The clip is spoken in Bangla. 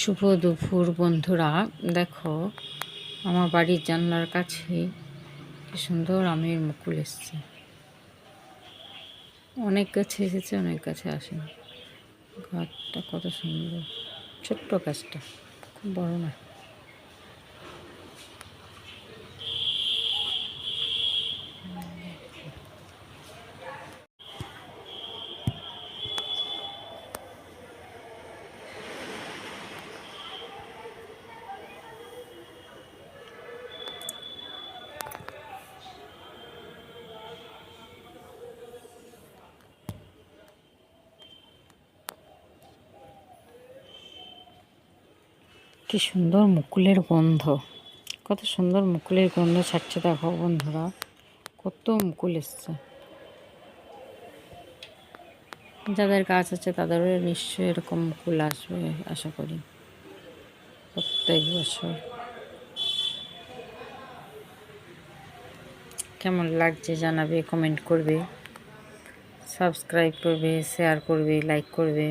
শুভ দুপুর বন্ধুরা, দেখো আমার বাড়ির জানলার কাছে কি সুন্দর আমের মুকুল এসছে। অনেক গাছে এসেছে, অনেক গাছে আসেনি। গাছটা কত সুন্দর, ছোট্ট গাছটা, খুব বড় না। কি সুন্দর মুকুলের গন্ধ, কত সুন্দর মুকুলের গন্ধ ছাড়ছে। দেখো বন্ধুরা, কত মুকুল এসছে। যাদের গাছ আছে তাদেরও নিশ্চয়ই এরকম মুকুল আসবে আশা করি প্রত্যেক বছর। কেমন লাগছে জানাবে, কমেন্ট করবে, সাবস্ক্রাইব করবে, শেয়ার করবে, লাইক করবে।